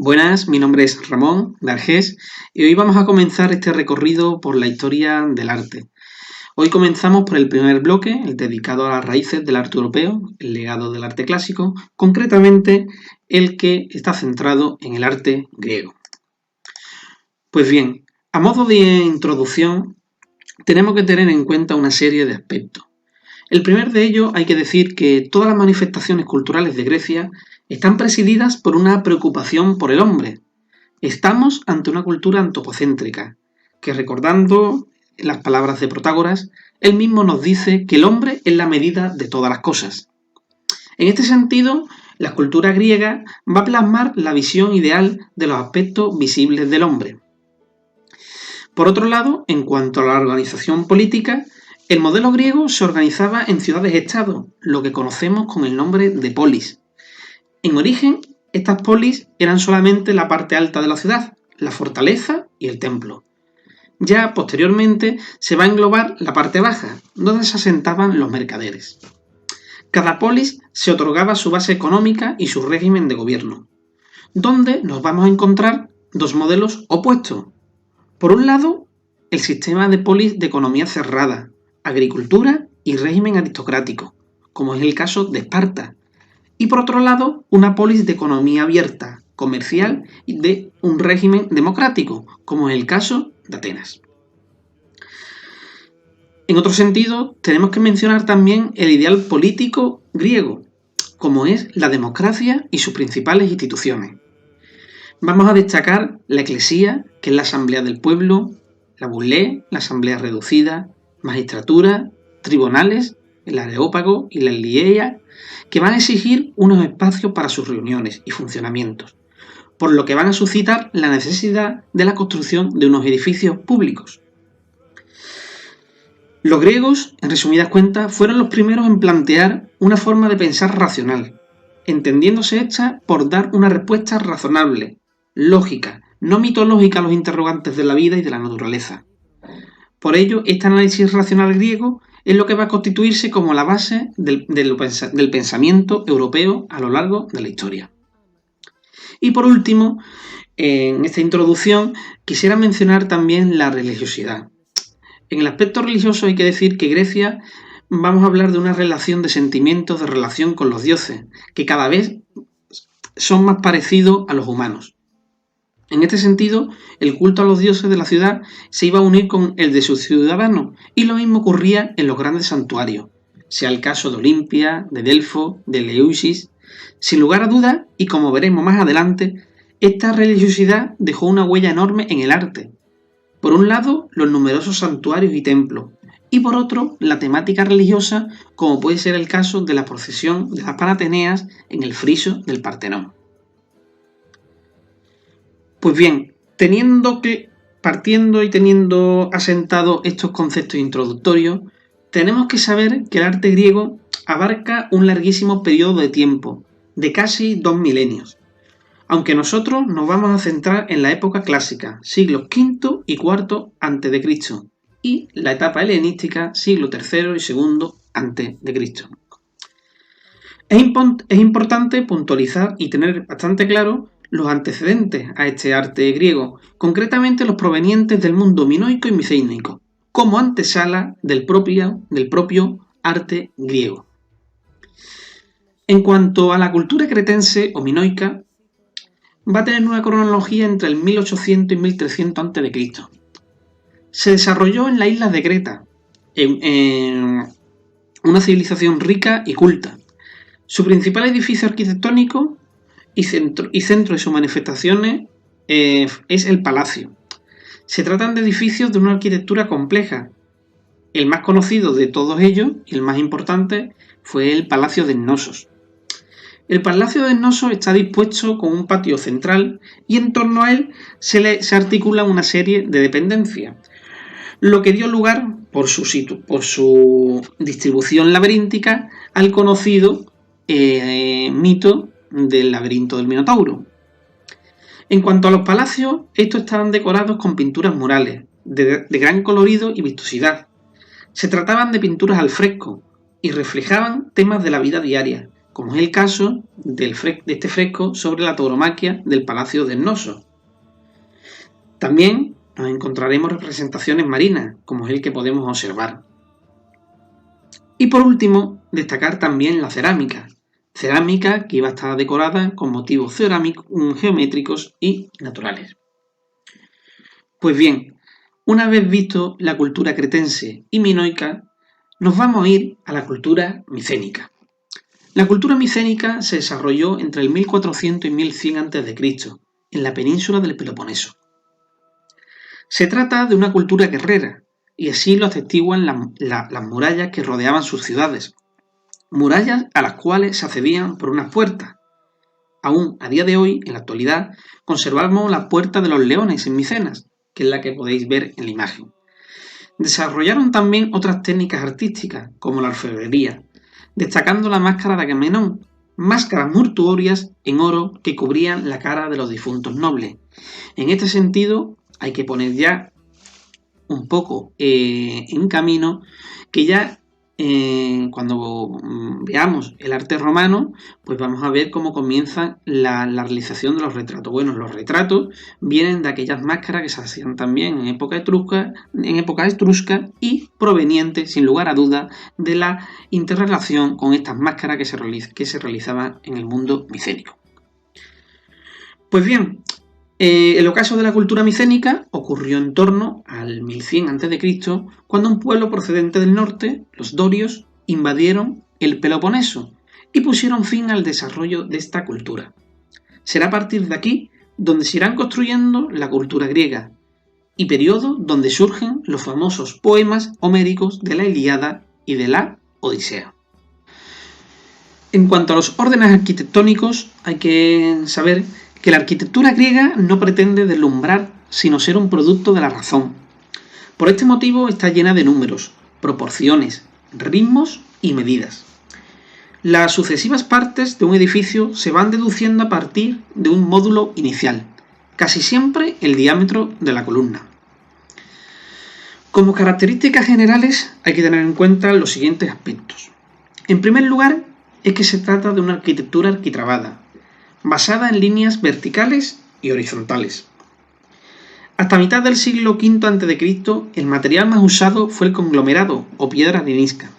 Buenas, mi nombre es Ramón de Argés y hoy vamos a comenzar este recorrido por la historia del arte. Hoy comenzamos por el primer bloque, el dedicado a las raíces del arte europeo, el legado del arte clásico, concretamente el que está centrado en el arte griego. Pues bien, a modo de introducción, tenemos que tener en cuenta una serie de aspectos. El primer de ellos, hay que decir que todas las manifestaciones culturales de Grecia están presididas por una preocupación por el hombre. Estamos ante una cultura antropocéntrica, que recordando las palabras de Protágoras, él mismo nos dice que el hombre es la medida de todas las cosas. En este sentido, la cultura griega va a plasmar la visión ideal de los aspectos visibles del hombre. Por otro lado, en cuanto a la organización política, el modelo griego se organizaba en ciudades-estado, lo que conocemos con el nombre de polis. En origen, estas polis eran solamente la parte alta de la ciudad, la fortaleza y el templo. Ya posteriormente se va a englobar la parte baja, donde se asentaban los mercaderes. Cada polis se otorgaba su base económica y su régimen de gobierno, donde nos vamos a encontrar dos modelos opuestos. Por un lado, el sistema de polis de economía cerrada, agricultura y régimen aristocrático, como es el caso de Esparta. Y por otro lado, una polis de economía abierta, comercial y de un régimen democrático, como es el caso de Atenas. En otro sentido, tenemos que mencionar también el ideal político griego, como es la democracia y sus principales instituciones. Vamos a destacar la eclesía, que es la asamblea del pueblo, la bulé, la asamblea reducida, magistratura, tribunales, el areópago y la lieia, que van a exigir unos espacios para sus reuniones y funcionamientos, por lo que van a suscitar la necesidad de la construcción de unos edificios públicos. Los griegos, en resumidas cuentas, fueron los primeros en plantear una forma de pensar racional, entendiéndose esta por dar una respuesta razonable, lógica, no mitológica a los interrogantes de la vida y de la naturaleza. Por ello, este análisis racional griego es lo que va a constituirse como la base del pensamiento europeo a lo largo de la historia. Y por último, en esta introducción, quisiera mencionar también la religiosidad. En el aspecto religioso hay que decir que Grecia vamos a hablar de una relación de sentimientos, de relación con los dioses, que cada vez son más parecidos a los humanos. En este sentido, el culto a los dioses de la ciudad se iba a unir con el de sus ciudadanos, y lo mismo ocurría en los grandes santuarios, sea el caso de Olimpia, de Delfos, de Eleusis. Sin lugar a dudas, y como veremos más adelante, esta religiosidad dejó una huella enorme en el arte. Por un lado, los numerosos santuarios y templos, y por otro, la temática religiosa, como puede ser el caso de la procesión de las Panateneas en el friso del Partenón. Pues bien, partiendo y teniendo asentados estos conceptos introductorios, tenemos que saber que el arte griego abarca un larguísimo periodo de tiempo, de casi 2 milenios, aunque nosotros nos vamos a centrar en la época clásica, siglos V y IV a.C., y la etapa helenística, siglo III y II a.C. Es importante puntualizar y tener bastante claro los antecedentes a este arte griego, concretamente los provenientes del mundo minoico y micénico, como antesala del propio arte griego. En cuanto a la cultura cretense o minoica, va a tener una cronología entre el 1800 y 1300 a.C. Se desarrolló en las islas de Creta, en una civilización rica y culta. Su principal edificio arquitectónico y centro de sus manifestaciones es el palacio. Se tratan de edificios de una arquitectura compleja. El más conocido de todos ellos, y el más importante, fue el Palacio de Cnosos. El Palacio de Cnosos está dispuesto con un patio central y en torno a él se articula una serie de dependencias, lo que dio lugar, por su distribución laberíntica, al conocido mito del laberinto del Minotauro. En cuanto a los palacios, estos estaban decorados con pinturas murales, de gran colorido y vistosidad. Se trataban de pinturas al fresco y reflejaban temas de la vida diaria, como es el caso de este fresco sobre la tauromaquia del Palacio del Noso. También nos encontraremos representaciones marinas, como es el que podemos observar. Y por último, destacar también la cerámica que iba a estar decorada con motivos geométricos y naturales. Pues bien, una vez visto la cultura cretense y minoica, nos vamos a ir a la cultura micénica. La cultura micénica se desarrolló entre el 1400 y 1100 a.C., en la península del Peloponeso. Se trata de una cultura guerrera, y así lo atestiguan las murallas que rodeaban sus ciudades, murallas a las cuales se accedían por unas puertas. Aún a día de hoy, en la actualidad, conservamos la Puerta de los Leones en Micenas, que es la que podéis ver en la imagen. Desarrollaron también otras técnicas artísticas, como la orfebrería, destacando la máscara de Agamenón, máscaras mortuorias en oro que cubrían la cara de los difuntos nobles. En este sentido, hay que poner ya un poco en camino que ya cuando veamos el arte romano, pues vamos a ver cómo comienza la realización de los retratos. Bueno, los retratos vienen de aquellas máscaras que se hacían también en época etrusca y provenientes, sin lugar a dudas, de la interrelación con estas máscaras que se realizaban en el mundo micénico. Pues bien, el ocaso de la cultura micénica ocurrió en torno al 1100 a.C., cuando un pueblo procedente del norte, los dorios, invadieron el Peloponeso y pusieron fin al desarrollo de esta cultura. Será a partir de aquí donde se irán construyendo la cultura griega, y periodo donde surgen los famosos poemas homéricos de la Ilíada y de la Odisea. En cuanto a los órdenes arquitectónicos, hay que saber que la arquitectura griega no pretende deslumbrar, sino ser un producto de la razón. Por este motivo está llena de números, proporciones, ritmos y medidas. Las sucesivas partes de un edificio se van deduciendo a partir de un módulo inicial, casi siempre el diámetro de la columna. Como características generales hay que tener en cuenta los siguientes aspectos. En primer lugar, es que se trata de una arquitectura arquitrabada, basada en líneas verticales y horizontales. Hasta mitad del siglo V a.C., el material más usado fue el conglomerado o piedra arenisca,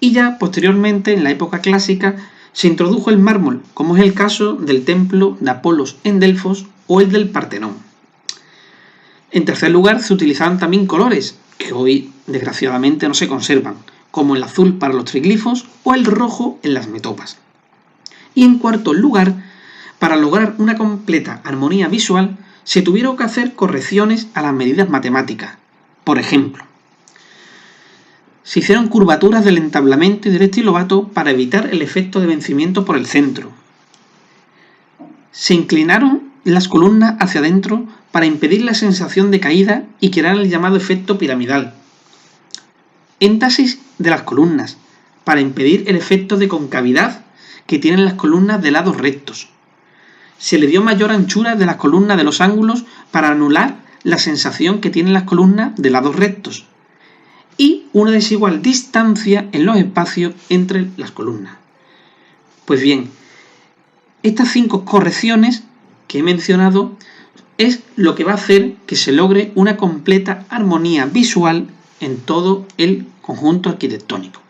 y ya posteriormente, en la época clásica, se introdujo el mármol, como es el caso del templo de Apolos en Delfos o el del Partenón. En tercer lugar, se utilizaban también colores, que hoy desgraciadamente no se conservan, como el azul para los triglifos o el rojo en las metopas. Y en cuarto lugar, para lograr una completa armonía visual, se tuvieron que hacer correcciones a las medidas matemáticas. Por ejemplo, se hicieron curvaturas del entablamento y del estilobato para evitar el efecto de vencimiento por el centro. Se inclinaron las columnas hacia adentro para impedir la sensación de caída y crear el llamado efecto piramidal. Éntasis de las columnas, para impedir el efecto de concavidad que tienen las columnas de lados rectos. Se le dio mayor anchura de las columnas de los ángulos para anular la sensación que tienen las columnas de lados rectos. Y una desigual distancia en los espacios entre las columnas. Pues bien, estas 5 correcciones que he mencionado es lo que va a hacer que se logre una completa armonía visual en todo el conjunto arquitectónico.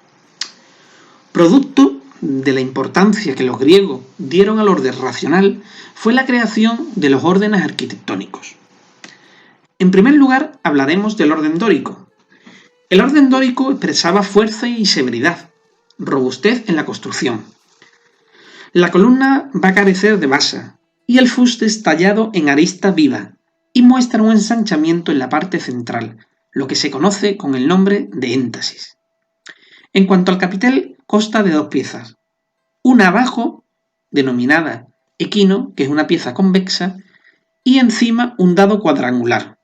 Producto de la importancia que los griegos dieron al orden racional fue la creación de los órdenes arquitectónicos. En primer lugar, hablaremos del orden dórico. El orden dórico expresaba fuerza y severidad, robustez en la construcción. La columna va a carecer de basa y el fuste es tallado en arista viva y muestra un ensanchamiento en la parte central, lo que se conoce con el nombre de éntasis. En cuanto al capitel, consta de 2 piezas, una abajo, denominada equino, que es una pieza convexa, y encima un dado cuadrangular.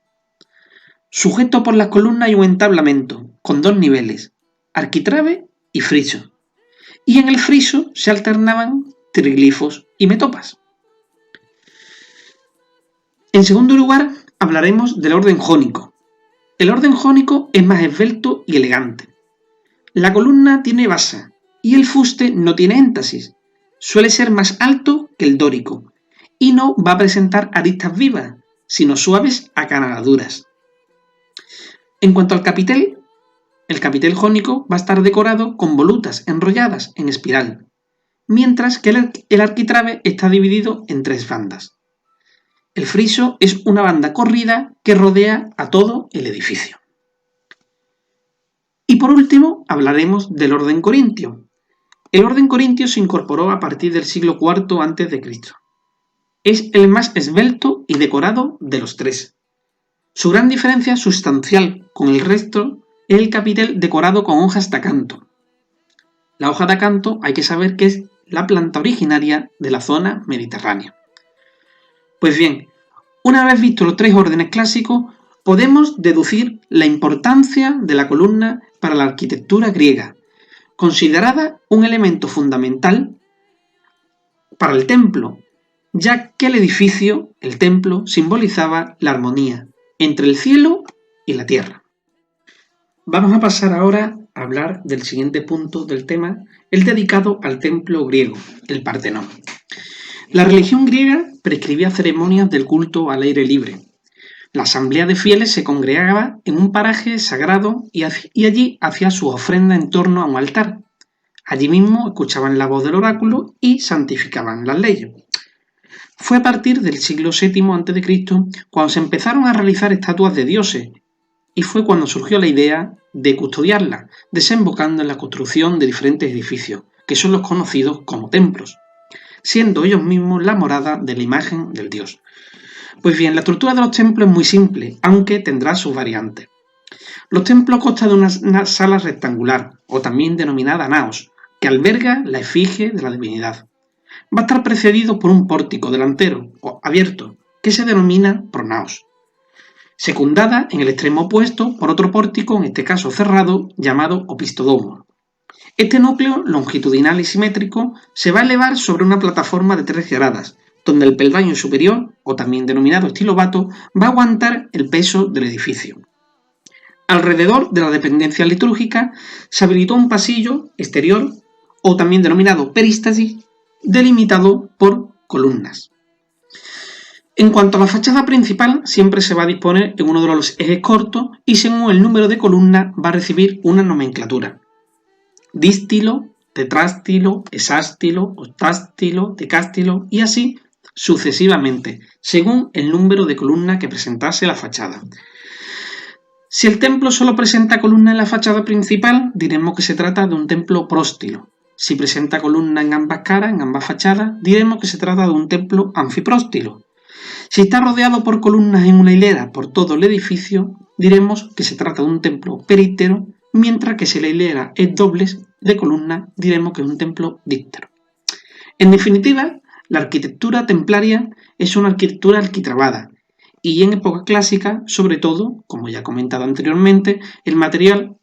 Sujeto por las columnas hay un entablamento, con 2 niveles, arquitrabe y friso, y en el friso se alternaban triglifos y metopas. En segundo lugar, hablaremos del orden jónico. El orden jónico es más esbelto y elegante. La columna tiene basa y el fuste no tiene éntasis, suele ser más alto que el dórico y no va a presentar aristas vivas, sino suaves acanaladuras. En cuanto al capitel, el capitel jónico va a estar decorado con volutas enrolladas en espiral, mientras que el arquitrabe está dividido en 3 bandas. El friso es una banda corrida que rodea a todo el edificio. Y por último, hablaremos del orden corintio. El orden corintio se incorporó a partir del siglo IV a.C. Es el más esbelto y decorado de los 3. Su gran diferencia sustancial con el resto es el capitel decorado con hojas de acanto. La hoja de acanto hay que saber que es la planta originaria de la zona mediterránea. Pues bien, una vez vistos los 3 órdenes clásicos, podemos deducir la importancia de la columna para la arquitectura griega, considerada un elemento fundamental para el templo, ya que el edificio, el templo, simbolizaba la armonía entre el cielo y la tierra. Vamos a pasar ahora a hablar del siguiente punto del tema, el dedicado al templo griego, el Partenón. La religión griega prescribía ceremonias del culto al aire libre. La asamblea de fieles se congregaba en un paraje sagrado y allí hacía su ofrenda en torno a un altar. Allí mismo escuchaban la voz del oráculo y santificaban las leyes. Fue a partir del siglo VII a.C. cuando se empezaron a realizar estatuas de dioses y fue cuando surgió la idea de custodiarlas, desembocando en la construcción de diferentes edificios, que son los conocidos como templos, siendo ellos mismos la morada de la imagen del dios. Pues bien, la estructura de los templos es muy simple, aunque tendrá sus variantes. Los templos constan de una sala rectangular, o también denominada naos, que alberga la efigie de la divinidad. Va a estar precedido por un pórtico delantero, o abierto, que se denomina pronaos, secundada en el extremo opuesto por otro pórtico, en este caso cerrado, llamado opistodomo. Este núcleo longitudinal y simétrico se va a elevar sobre una plataforma de 3 gradas, donde el peldaño superior, o también denominado estilobato, va a aguantar el peso del edificio. Alrededor de la dependencia litúrgica se habilitó un pasillo exterior, o también denominado perístasis, delimitado por columnas. En cuanto a la fachada principal, siempre se va a disponer en uno de los ejes cortos y según el número de columnas va a recibir una nomenclatura: dístilo, tetrástilo, hexástilo, octástilo, decástilo y así sucesivamente, según el número de columnas que presentase la fachada. Si el templo solo presenta columnas en la fachada principal, diremos que se trata de un templo próstilo. Si presenta columnas en ambas caras, en ambas fachadas, diremos que se trata de un templo anfipróstilo. Si está rodeado por columnas en una hilera por todo el edificio, diremos que se trata de un templo perítero, mientras que si la hilera es doble de columnas, diremos que es un templo díptero. En definitiva, la arquitectura templaria es una arquitectura alquitrabada, y en época clásica, sobre todo, como ya he comentado anteriormente, el material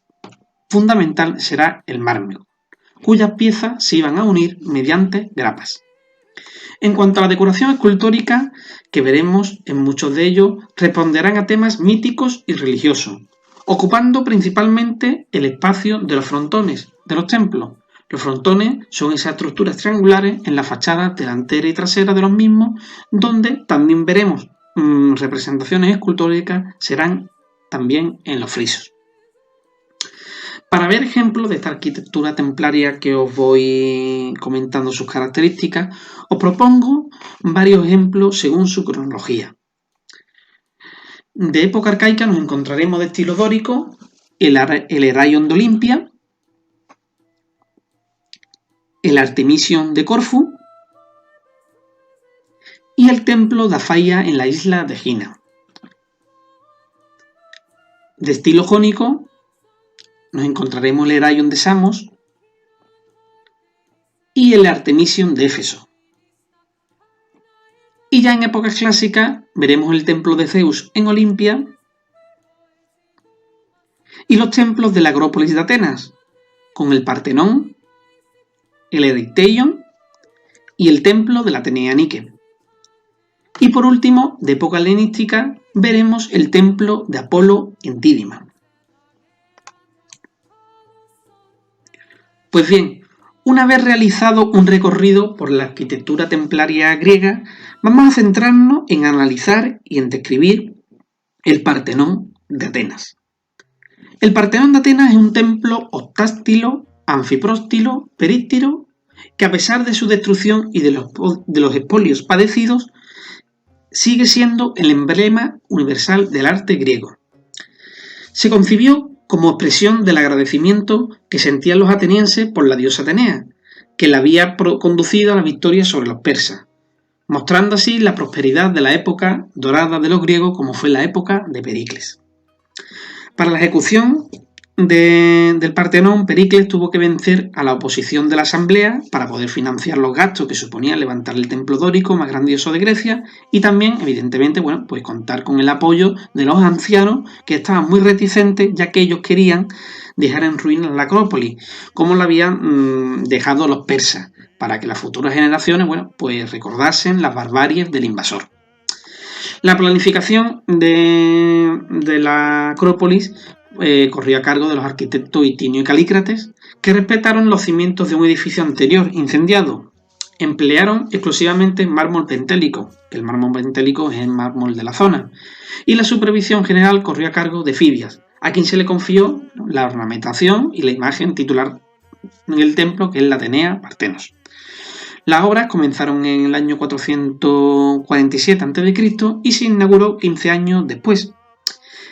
fundamental será el mármol, cuyas piezas se iban a unir mediante grapas. En cuanto a la decoración escultórica, que veremos en muchos de ellos, responderán a temas míticos y religiosos, ocupando principalmente el espacio de los frontones de los templos. Los frontones son esas estructuras triangulares en la fachada delantera y trasera de los mismos, donde también veremos representaciones escultóricas, serán también en los frisos. Para ver ejemplos de esta arquitectura templaria que os voy comentando sus características, os propongo varios ejemplos según su cronología. De época arcaica nos encontraremos de estilo dórico el Heraion de Olimpia, el Artemision de Corfú y el templo de Afaia en la isla de Egina. De estilo jónico nos encontraremos el Heraion de Samos y el Artemision de Éfeso. Y ya en épocas clásicas veremos el templo de Zeus en Olimpia y los templos de la Acrópolis de Atenas, con el Partenón, el Erechtheion y el templo de la Atenea Nike. Y por último, de época helenística, veremos el templo de Apolo en Dídima. Pues bien, Una vez realizado un recorrido por la arquitectura templaria griega, vamos a centrarnos en analizar y en describir el Partenón de Atenas. El Partenón de Atenas es un templo octástilo, anfipróstilo, períptero, que a pesar de su destrucción y de los expolios padecidos, sigue siendo el emblema universal del arte griego. Se concibió como expresión del agradecimiento que sentían los atenienses por la diosa Atenea, que la había conducido a la victoria sobre los persas, mostrando así la prosperidad de la época dorada de los griegos, como fue la época de Pericles. Para la ejecución del Partenón, Pericles tuvo que vencer a la oposición de la asamblea para poder financiar los gastos que suponía levantar el templo dórico más grandioso de Grecia y también, evidentemente, pues contar con el apoyo de los ancianos que estaban muy reticentes, ya que ellos querían dejar en ruinas la Acrópolis, como la habían dejado los persas, para que las futuras generaciones, pues recordasen las barbaries del invasor. La planificación de la Acrópolis corrió a cargo de los arquitectos Hitinio y Calícrates, que respetaron los cimientos de un edificio anterior incendiado. Emplearon exclusivamente mármol pentélico, que el mármol pentélico es el mármol de la zona, y la supervisión general corrió a cargo de Fidias, a quien se le confió la ornamentación y la imagen titular en el templo, que es la Atenea Partenos. Las obras comenzaron en el año 447 a.C. y se inauguró 15 años después.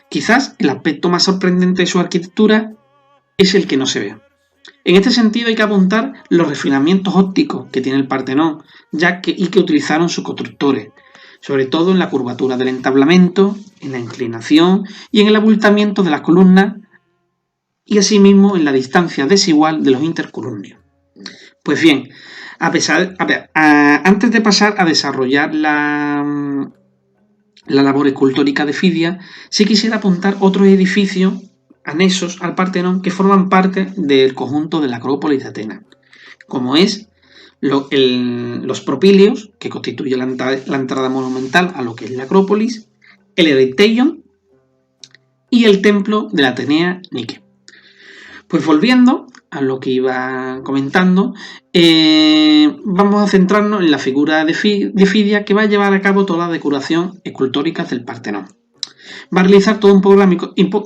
Quizás el aspecto más sorprendente de su arquitectura es el que no se ve. En este sentido hay que apuntar los refinamientos ópticos que tiene el Partenón, y que utilizaron sus constructores, sobre todo en la curvatura del entablamento, en la inclinación y en el abultamiento de las columnas, y asimismo en la distancia desigual de los intercolumnios. Pues bien, antes de pasar a desarrollar la labor escultórica de Fidias, sí quisiera apuntar otros edificios anexos al Partenón que forman parte del conjunto de la Acrópolis de Atenas, como es los propíleos, que constituye la entrada monumental a lo que es la Acrópolis, el Ereiteion y el templo de la Atenea Nike. Pues volviendo a lo que iba comentando, vamos a centrarnos en la figura de Fidias, que va a llevar a cabo toda la decoración escultórica del Partenón. Va a realizar todo un programa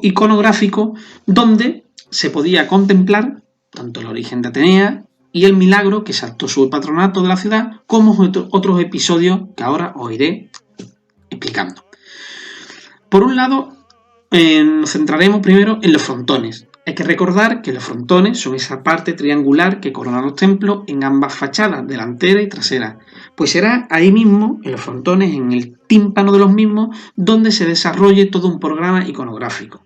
iconográfico donde se podía contemplar tanto el origen de Atenea y el milagro que saltó su patronato de la ciudad, como otros episodios que ahora os iré explicando. Por un lado, nos centraremos primero en los frontones. Hay que recordar que los frontones son esa parte triangular que corona los templos en ambas fachadas, delantera y trasera. Pues será ahí mismo, en los frontones, en el tímpano de los mismos, donde se desarrolle todo un programa iconográfico.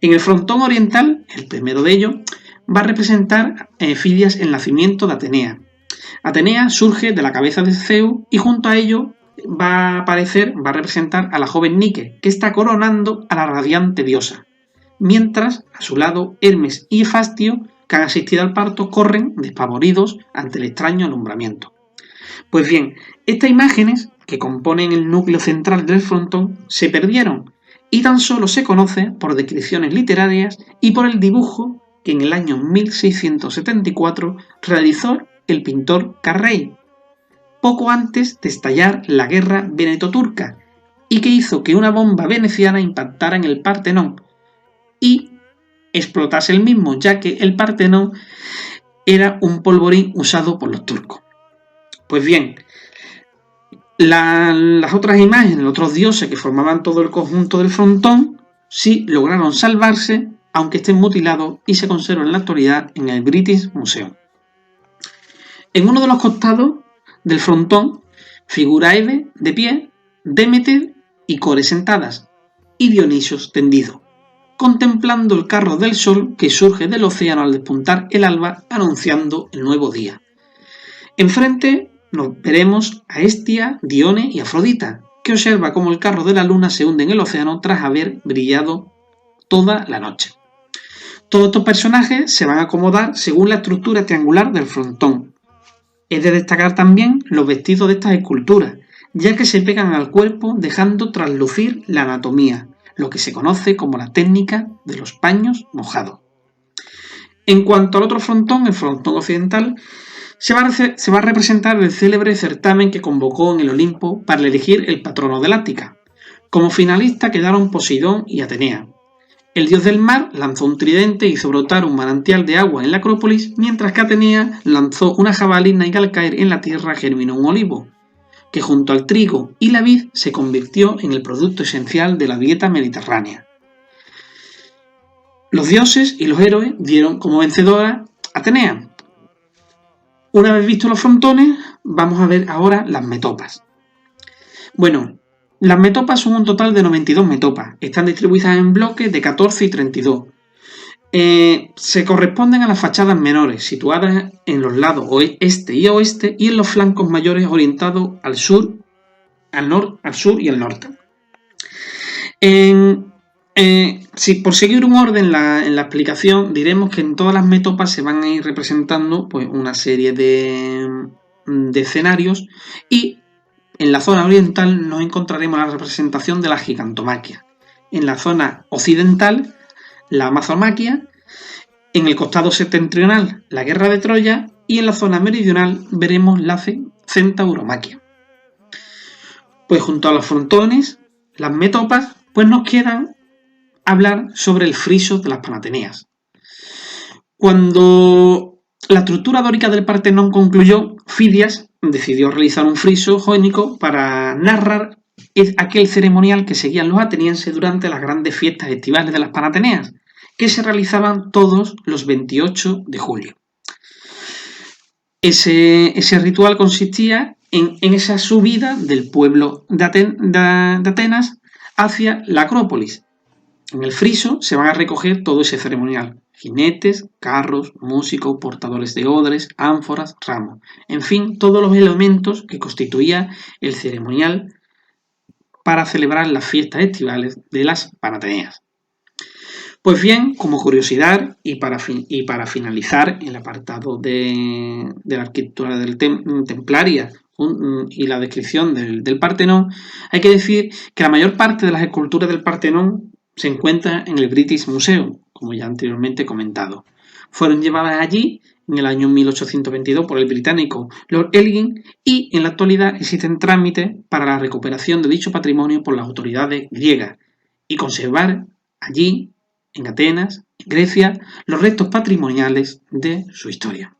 En el frontón oriental, el primero de ellos, va a representar Fidias el nacimiento de Atenea. Atenea surge de la cabeza de Zeus y junto a ello va a representar a la joven Nike, que está coronando a la radiante diosa. Mientras, a su lado, Hermes y Hefastio, que han asistido al parto, corren despavoridos ante el extraño alumbramiento. Pues bien, estas imágenes, que componen el núcleo central del frontón, se perdieron y tan solo se conoce por descripciones literarias y por el dibujo que en el año 1674 realizó el pintor Carrey, poco antes de estallar la guerra veneto-turca, y que hizo que una bomba veneciana impactara en el Partenón y explotase el mismo, ya que el Partenón era un polvorín usado por los turcos. Pues bien, las otras imágenes, los otros dioses que formaban todo el conjunto del frontón, sí lograron salvarse, aunque estén mutilados, y se conservan en la actualidad en el British Museum. En uno de los costados del frontón figura Hebe de pie, Demeter y Core sentadas, y Dionisos tendido, contemplando el carro del sol que surge del océano al despuntar el alba, anunciando el nuevo día. Enfrente nos veremos a Hestia, Dione y Afrodita, que observa cómo el carro de la luna se hunde en el océano tras haber brillado toda la noche. Todos estos personajes se van a acomodar según la estructura triangular del frontón. Es de destacar también los vestidos de estas esculturas, ya que se pegan al cuerpo dejando traslucir la anatomía, lo que se conoce como la técnica de los paños mojados. En cuanto al otro frontón, el frontón occidental, se va a representar el célebre certamen que convocó en el Olimpo para elegir el patrono del Ática. Como finalistas quedaron Poseidón y Atenea. El dios del mar lanzó un tridente e hizo brotar un manantial de agua en la Acrópolis, mientras que Atenea lanzó una jabalina y al caer en la tierra germinó un olivo, que junto al trigo y la vid se convirtió en el producto esencial de la dieta mediterránea. Los dioses y los héroes dieron como vencedora a Atenea. Una vez vistos los frontones, vamos a ver ahora las metopas. Bueno, las metopas son un total de 92 metopas. Están distribuidas en bloques de 14 y 32. Se corresponden a las fachadas menores, situadas en los lados este y oeste, y en los flancos mayores orientados al sur, al sur y al norte. Por seguir un orden en la explicación, diremos que en todas las metopas se van a ir representando pues, una serie de escenarios, y en la zona oriental nos encontraremos la representación de la gigantomaquia. En la zona occidental, la amazomaquia. En el costado septentrional, la guerra de Troya. Y en la zona meridional veremos la centauromaquia. Pues junto a los frontones, las metopas, pues nos quedan hablar sobre el friso de las Panateneas. Cuando la estructura dórica del Partenón concluyó, Fidias decidió realizar un friso jónico para narrar aquel ceremonial que seguían los atenienses durante las grandes fiestas estivales de las Panateneas, que se realizaban todos los 28 de julio. Ese ritual consistía en esa subida del pueblo de Atenas hacia la Acrópolis. En el friso se van a recoger todo ese ceremonial: jinetes, carros, músicos, portadores de odres, ánforas, ramos, en fin, todos los elementos que constituía el ceremonial para celebrar las fiestas estivales de las Panateneas. Pues bien, como curiosidad y para finalizar el apartado de la arquitectura templaria y la descripción del Partenón, hay que decir que la mayor parte de las esculturas del Partenón se encuentra en el British Museum, como ya anteriormente he comentado. Fueron llevadas allí en el año 1822 por el británico Lord Elgin, y en la actualidad existen trámites para la recuperación de dicho patrimonio por las autoridades griegas y conservar allí, en Atenas, en Grecia, los restos patrimoniales de su historia.